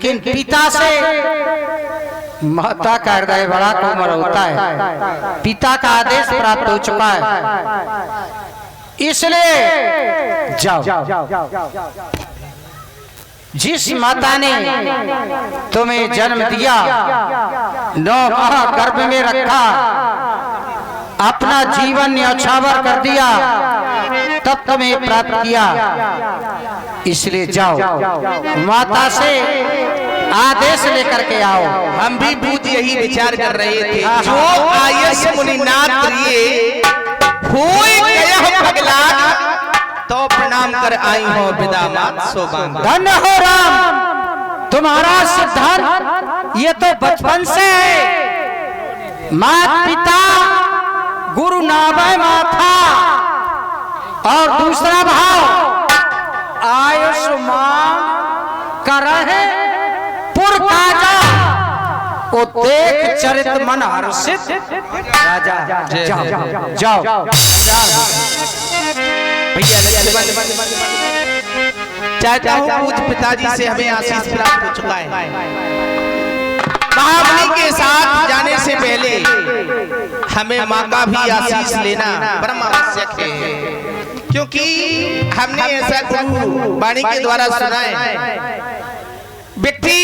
लेकिन पिता से माता का हृदय बड़ा कोमल होता है। पिता का आदेश प्राप्त हो चुका है, इसलिए जाओ। जिस माता ने तुम्हें जन्म दिया, 9 माह गर्भ में रखा, अपना जीवन न्यौछावर कर दिया, तब तुम्हें प्राप्त किया, इसलिए जाओ माता से आदेश लेकर के आओ। हम भी पूज्य यही विचार कर रहे थे, जो आयस मुनिनाथ प्रिय होय गया पगलाट, तो प्रणाम कर आई हो विदा मात सोबांग। धन्य हो राम, तुम्हारा सिद्धांत ये तो बचपन से है। मात पिता गुरु नाभय माथा, और दूसरा भाव आयुष्मान कर पुर काजा, ओ देख चरित मन हर्षित राजा। जाओ जाओ भैया, चाहता हूँ पूज्य पिताजी से हमें आशीष प्राप्त हो चुका है। महाबली के साथ जाने से पहले हमें माँ का भी आशीष लेना परम आवश्यक है, क्योंकि हमने ऐसा गुरु वाणी के द्वारा सुना है, व्यक्ति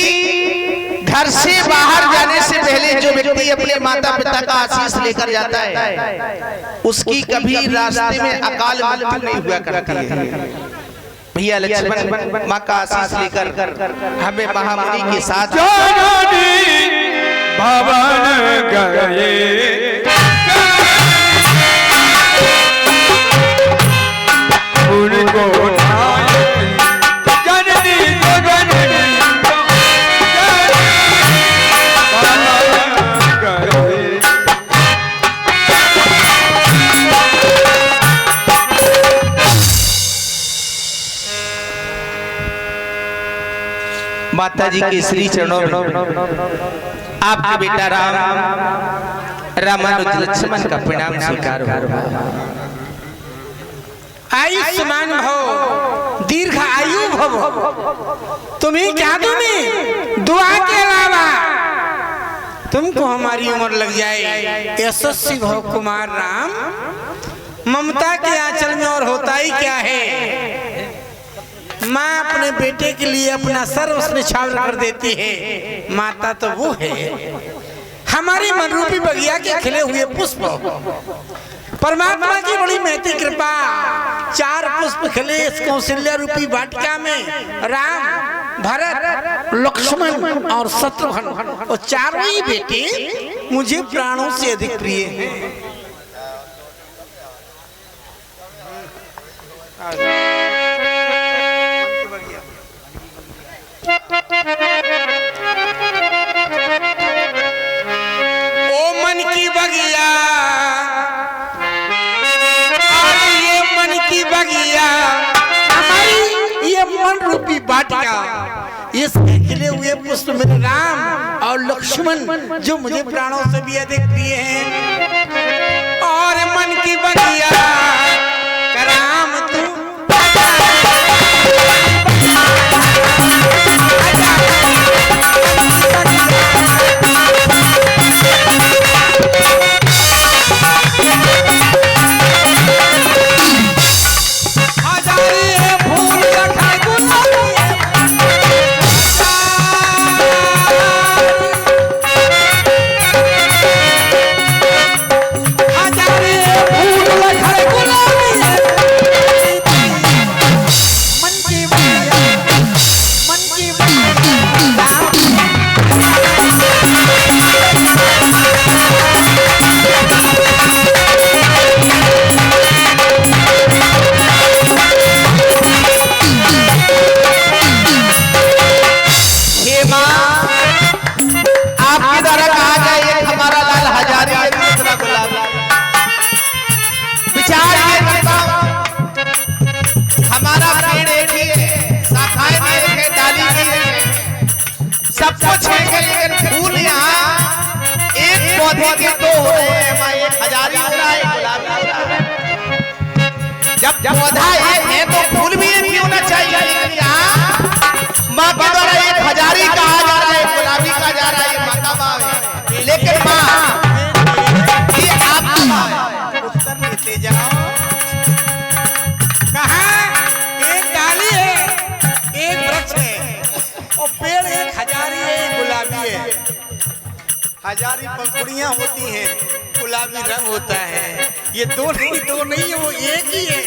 घर से बाहर जाने से पहले जो व्यक्ति अपने माता पिता का आशीष लेकर जाता है, उसकी कभी रास्ते में अकाल मृत्यु नहीं हुआ करती है। भैया लक्ष्मण माँ का आशीष लेकर हमें महामुनि के साथ भवन गए उनको माता जी के श्री चरणों में आपके बेटा रामानुज लक्ष्मण का प्रणाम स्वीकार हो। आयुष्मान भव, दीर्घ आयु भव। तुम्हें क्या तुम्हें दुआ के अलावा तुमको हमारी उम्र लग जाए। यशस्वी भव कुमार राम, ममता के आंचल में और होता ही क्या है। माँ अपने बेटे के लिए अपना सर्वस्व न्यौछावर कर देती है। माता तो वो है हमारी मनरूपी बगिया के खिले हुए पुष्प। परमात्मा की बड़ी महती कृपा, 4 पुष्प खिले इस कौशल्या रूपी वाटिका में। राम, भरत, लक्ष्मण और शत्रुघ्न, और चारों ही बेटे मुझे प्राणों से अधिक प्रिय हैं। ओ मन की बगिया, ये मन की बगिया, हमारी ये मन रूपी वाटिका, इसके खिले हुए पुष्प मेरे राम और लक्ष्मण जो मुझे प्राणों से भी अधिक प्रिय हैं। और मन की बगिया राम तू जब पौधा एक है तो फूल भी एक ही होना चाहिए, लेकिन यहाँ माँ के द्वारा 1000 ही कहा हजारी पंखुड़ियां होती हैं, गुलाबी रंग होता है। ये दो नहीं है, वो एक ही है।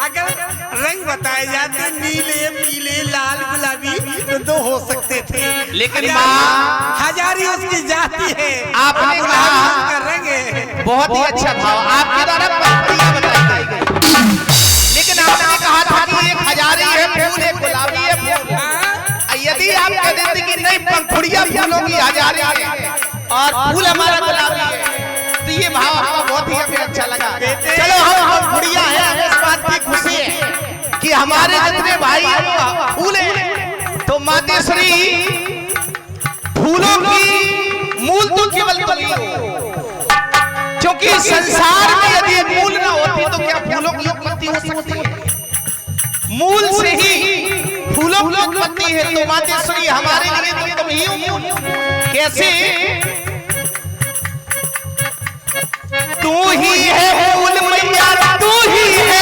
अगर रंग बताए जाते नीले पीले लाल गुलाबी तो दो हो सकते थे, लेकिन माँ हजारी उसकी जाति है, आपने कहा उसका रंग है। बहुत ही अच्छा भाव आपके द्वारा पंखुड़ियां बताई गई, लेकिन आपने कहा था कि एक हजारी है फूल, एक गुलाबी है फूल। यदि आप कह देते कि नहीं पंखुड़ियां फूलों की हजारी है और फूल हमारा गुलाबी है, तो ये भाव हमको बहुत ही हमें अच्छा लगा। चलो हम पंखुड़ियां हैं, इस बात की खुशी है कि हमारे जितने भाई फूल हैं, तो मातेश्वरी फूलों की मूल तो केवल तुम हो, क्योंकि संसार में यदि मूल ना होती तो क्या फूलों की उत्पत्ति हो सकती है? मूल से ही फूलों की उत्पत्ति है, तो मातेश्वरी हमारे लिए तो तुम ही हो। कैसे? तू ही है फूल मैया, तू ही है,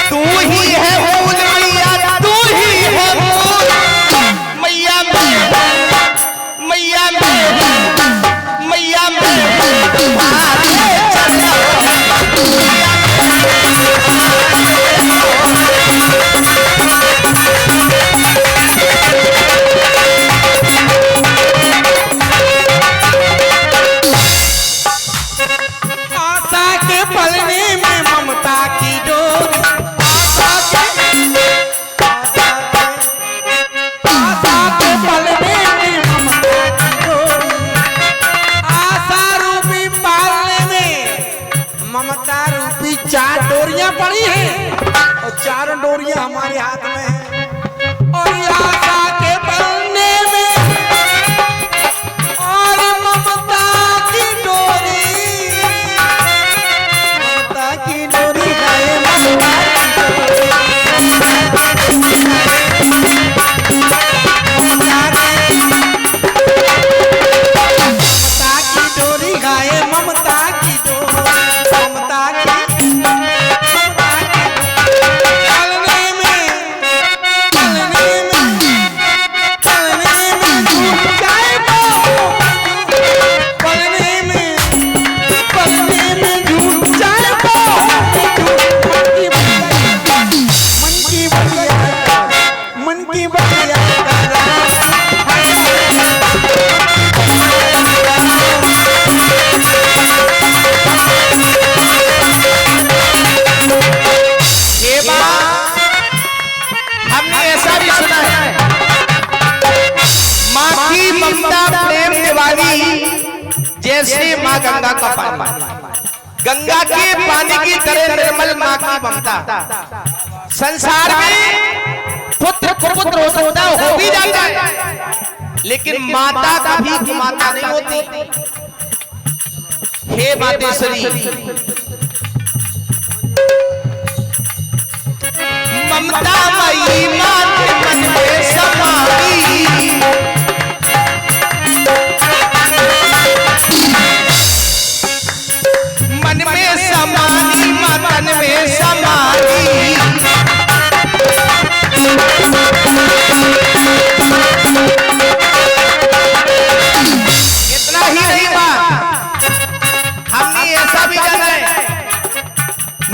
तू ही है फूल मैया, तू ही है फूल मैया, मैया मैया चार डोरियां पड़ी हैं और चारों डोरियां हमारे हाथ में हैं, और आशा के पलने में और ममता की डोरी है, ममता की डोरी गाए, ममता की जैसे माँ गंगा का पानी, गंगा के पानी की तरह निर्मल माँ की ममता। संसार में पुत्र कुपुत्र हो सकता हो भी जाता है, लेकिन माता कभी माता नहीं होती। हे मातेश्वरी, ममता मई माते मन में समाई, मन में समानी मन में समानी। इतना ही नहीं बात, हमने ऐसा भी जाना है,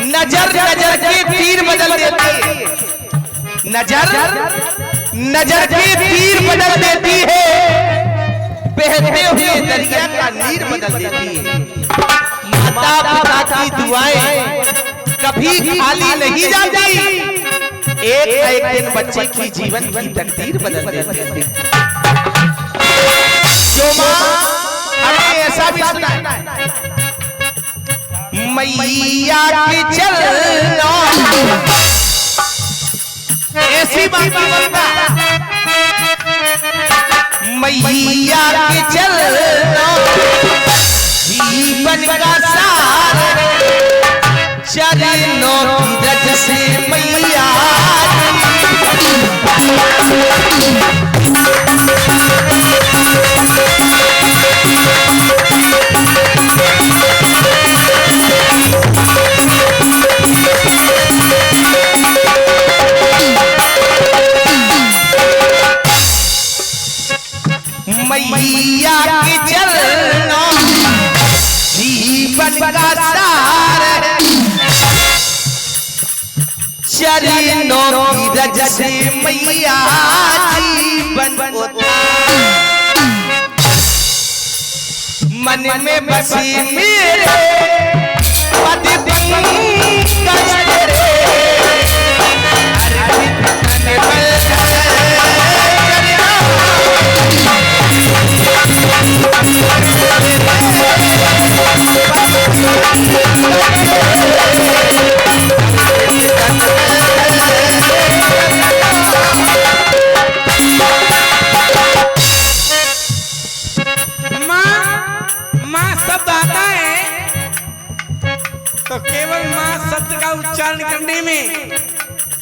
नजर नजर के तीर बदल देती है, नजर के तीर बदल देती है, बहते हुए दरिया का नीर बदल देती है। माता पिता की दुआएं कभी खाली नहीं जाती, एक न एक दिन बच्चे की जीवन की तकदीर बदल देती है। जो माँ, हमने ऐसा भी सुना है, मैया की चलना, ऐसी बात बनता, मैया की चलना जीवन का सार, चरणों की रज से मैया चरणों की रज से मैया जीवन मन में बसी मेरे पद पंकज रे तो केवल माँ शब्द का उच्चारण करने में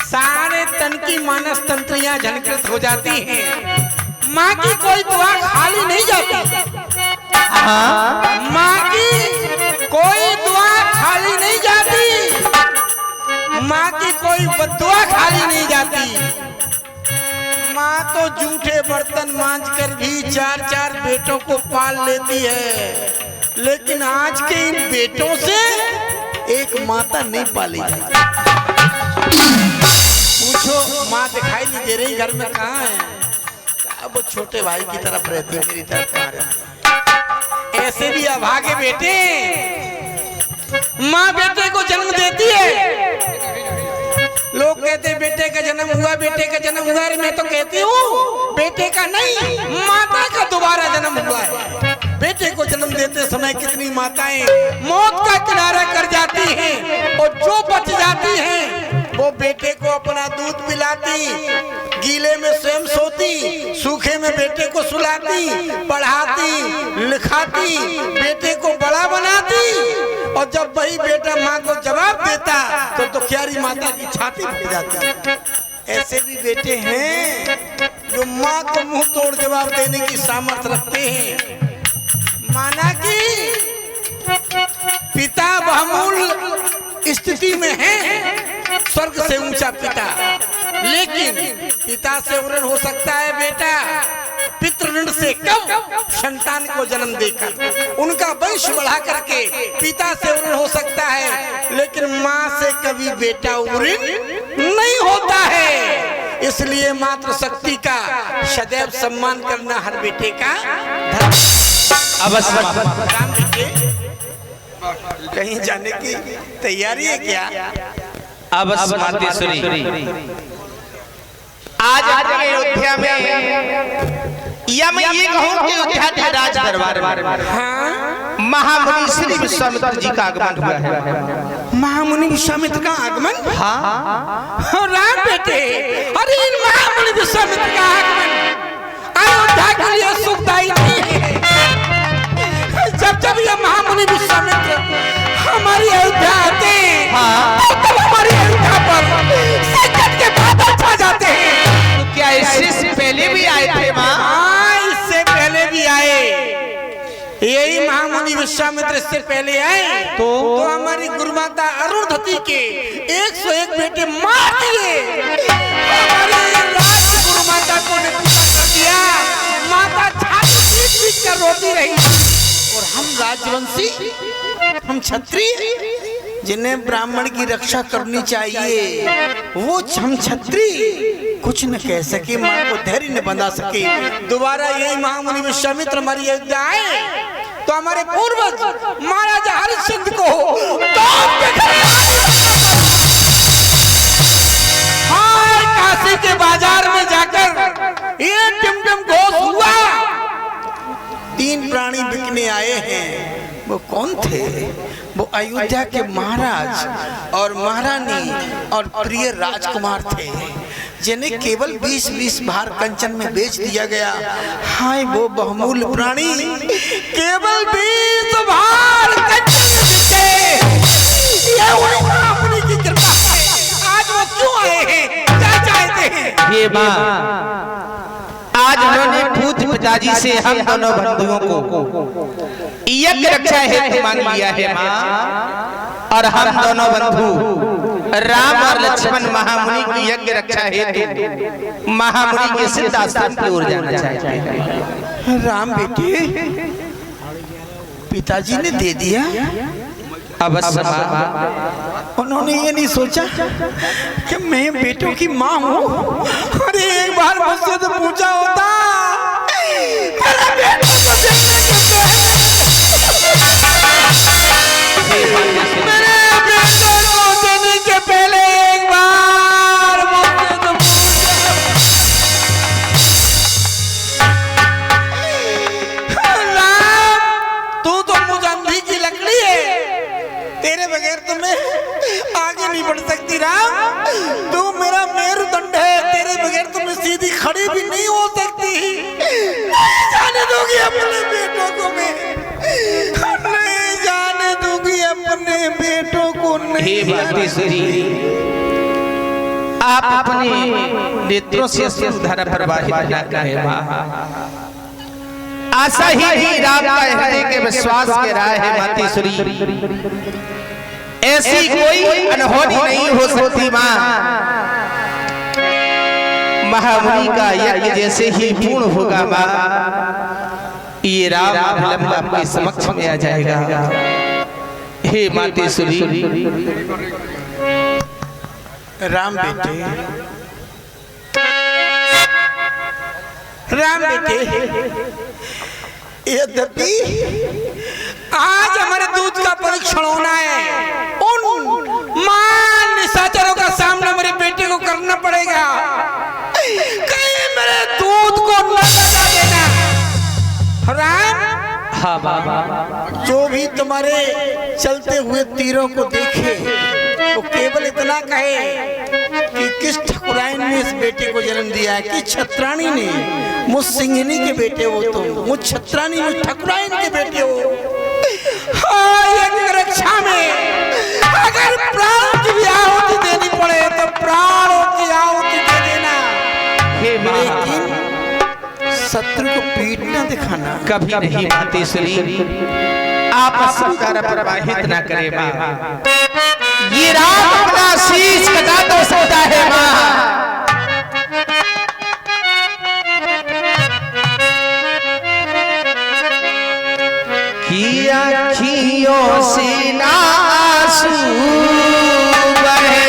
सारे तन की मानस तंत्रियां झनकृत हो जाती हैं। माँ की कोई दुआ खाली नहीं जाती। माँ की कोई दुआ खाली नहीं जाती। माँ की कोई बद्दुआ खाली नहीं जाती। माँ तो जूठे बर्तन मांज कर भी 4-4 बेटों को पाल लेती है, लेकिन आज के इन बेटों से एक माता नहीं पाली जाती। पूछो माँ दिखाई नहीं दे रही घर में कहाँ है? अब वो छोटे भाई की तरफ रहती है, मेरी तरफ कहाँ रहती है? ऐसे भी अभागे बेटे, माँ बेटे को जन्म देती है। लोग कहते हैं बेटे का जन्म हुआ, बेटे का जन्म हुआ। मैं तो कहती हूँ बेटे का नहीं, माता का दोबारा जन्म हुआ है। बेटे को जन्म देते समय कितनी माताएं मौत का किनारा कर जाती हैं, और जो बच जाती हैं वो बेटे को अपना दूध पिलाती, गीले में स्वयं सोती, सूखे में बेटे को सुलाती, पढ़ाती, लिखाती, बेटे को बड़ा बनाती। और जब वही बेटा माँ को जवाब देता तो दुखियारी माता की छाती फट जाती। ऐसे भी बेटे हैं जो माँ को मुंह तोड़ जवाब देने की सामर्थ्य रखते हैं। माना कि पिता बहुमूल्य स्थिति में है, स्वर्ग से ऊंचा पिता, लेकिन पिता से ऋण हो सकता है बेटा पितृ ऋण से कम संतान को जन्म देकर, उनका वंश बढ़ा करके पिता से ऋण हो सकता है, लेकिन माँ से कभी बेटा ऋण नहीं होता है। इसलिए मातृशक्ति का सदैव सम्मान करना हर बेटे का धर्म। कहीं जाने की तैयारी है क्या? अब आज अयोध्या में, या मैं ये कहूँ कि अयोध्या के राज दरबार में महामुनि श्री विश्वामित्र जी का आगमन हुआ है। महामुनि विश्वामित्र का आगमन? हाँ राम बेटे, अरे इन महामुनि विश्वामित्र का आगमन अयोध्या के लिए सुखदायी नहीं है। जब ये महामुनि विश्वामित्र हमारी अयोध्या आते तो हमारी अयोध्या पर संकट के बादल छा जाते हैं। तो क्या इससे पहले भी आए थे माँ? हाँ, इससे पहले भी आए। यही महामुनि विश्वामित्र इससे पहले आए तो हमारी गुरुमाता अरुंधति के 101 बेटे मार दिए। हमारी राज गुरुमाता को निपुणता कर दिया। माता छाती पीट-पीट कर रोती रही। और हम राजवंशी, हम क्षत्रिय जिन्हें ब्राह्मण की रक्षा करनी चाहिए, वो हम क्षत्रिय कुछ न कह सके, मां को धैर्य न बंधा सके। दोबारा यही महामुनि विश्वामित्र हमारी अयोध्या आए तो हमारे पूर्वज महाराजा हरिश्चंद्र को काशी के बाजार में जाकर ये टिमटिम घोष हुआ। 3 प्राणी बिकने आए हैं। वो कौन थे? वो अयोध्या के महाराज और महारानी और प्रिय राजकुमार थे, जिन्हें केवल 20-20 भार कंचन में बेच दिया गया। हाय वो बहुमूल्य प्राणी केवल 20 भार कंचन में बिके। ये वही महामुनि की कृपा है। आज वो क्यों आए हैं, क्या चाहते हैं? ये माँ, आज उन्होंने पूत पिताजी से हम दोनों बंधुओं को यज्ञ रक्षा हेतु मांग लिया है माँ, और हम दोनों बंधु राम और लक्ष्मण महामुनि की यज्ञ रक्षा हेतु महामुनि के सिद्ध आश्रम की ओर जाना चाहते हैं। राम बेटे, पिताजी ने दे दिया अवश्य माँ। उन्होंने ये नहीं सोचा कि मैं बेटों की माँ हूँ। अरे एक बार मुझसे तो पूछा होता मेरे बेटों को देखने के पहले, मेरे बेटों को देने के पहले एक बार मुझसे तो तू तो मुझ अंधी की लकड़ी है, तेरे बगैर तो मैं आगे नहीं बढ़ सकती राम। तू मेरा मेरुदंड है, तेरे बगैर तो मैं सीधी खड़ी भी नहीं हो सकती। नहीं जाने दूंगी अपने बेटों को मैं, नहीं जाने दूंगी अपने बेटों को। हे मातेश्वरी, आप अपने नेत्रों से धारा प्रवाहित न करें माँ। आशा ही राम का हृदय के विश्वास के राह है मातेश्वरी। ऐसी कोई अनहोनी नहीं हो सकती माँ। महामुनि का यज्ञ जैसे ही पूर्ण होगा माँ, ये राम अवलंब आपके समक्ष में आ जाएगा। हे मातेश्वरी, राम बेटे, राम बेटे, यद्यपि आज हमारे दूध का परीक्षण होना है, उन मान निशाचरों का सामना मेरे बेटे को करना पड़ेगा। कहीं मेरे दूध को न लगा देना। राम, हाँ बाबा, जो भी तुम्हारे चलते हुए तीरों को देखे वो केवल इतना कहे कि किस ठकुराइन ने इस बेटे को जन्म दिया है, किस छत्राणी ने। मुझ सिंहनी के बेटे हो तुम, मुझ छत्राणी, मुझ ठकुराइन के बेटे हो। हाँ, यज्ञ रक्षा में अगर प्राण की भी आहुति देनी पड़े तो प्राणों की आहुति दे देना, लेकिन शत्रु को पीटना दिखाना कभी नहीं मातेश्वरी। आप संस्कार प्रवाहित न करें माँ। ये राम अपना शीश कटा तो सकता है माँ। कि आँखियों से आंसू बहे,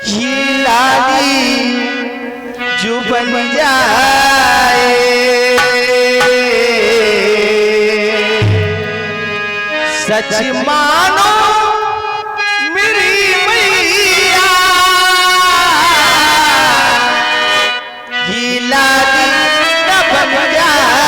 ये लाली जो बन जाए, सच मानो मेरी मैया, ये लाली न बन जाए।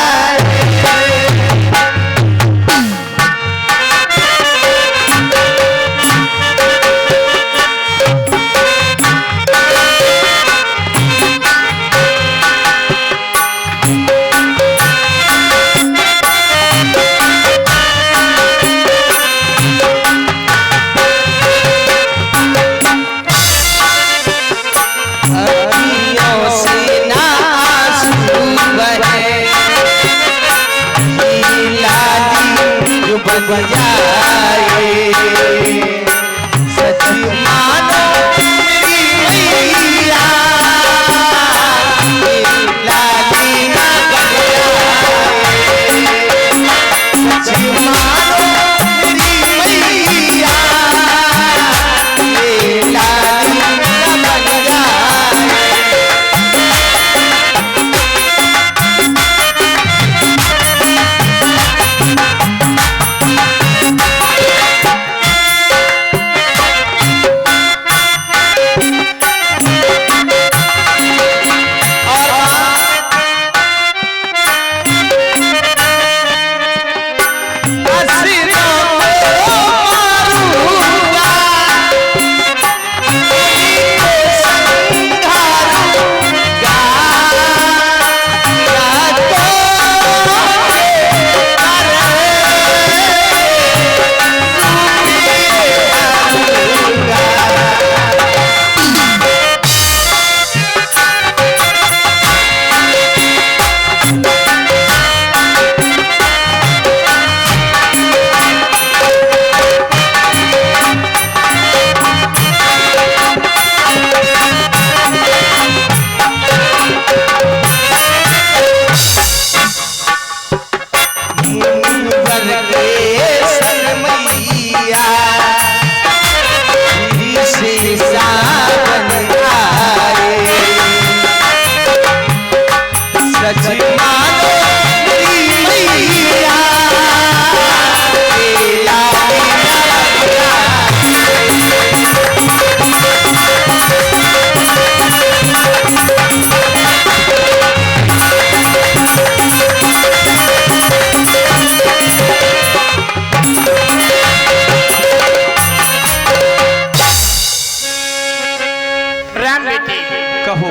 राम बेटे कहो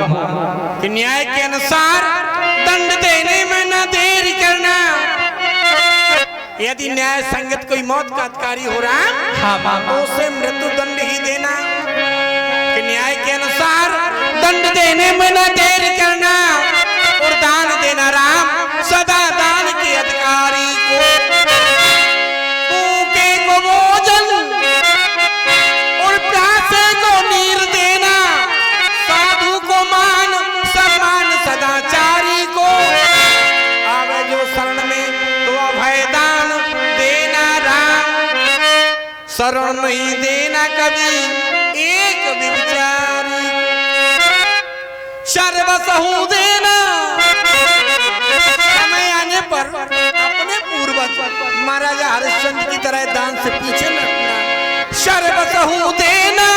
कि न्याय के अनुसार दंड देने में न देर करना। यदि न्याय संगत कोई मौत का अधिकारी हो रहा है तो उसे मृत्यु दंड ही देना। कि न्याय के अनुसार दंड देने में न देर करना और दान देना राम सदा दान के अधिकारी को। भूखे को भोजन और प्यासे को नीर देना, साधु को मान सम्मान सदाचारी को। आवे जो शरण में तो अभय दान देना राम, शरण नहीं देना कभी एक विचारी। सर्वसहु देना, समय आने पर अपने पूर्वज महाराजा हरिश्चंद्र की तरह दान से पीछे न हटना। सर्वसहु देना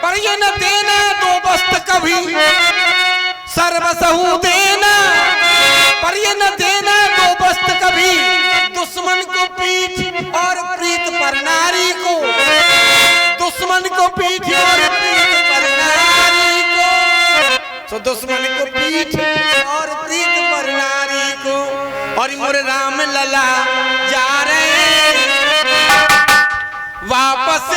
पर ये न देना दो वस्त कभी। सर्वसहु देना पर ये न देना दो वस्त कभी। दुश्मन को पीठ और प्रीत पर नारी को, दुश्मन को पीठ और प्रीत पर नारी को। तो दुश्मन को पीठ और प्रीत पर नारी को। और मोर राम लला जा रहे वापस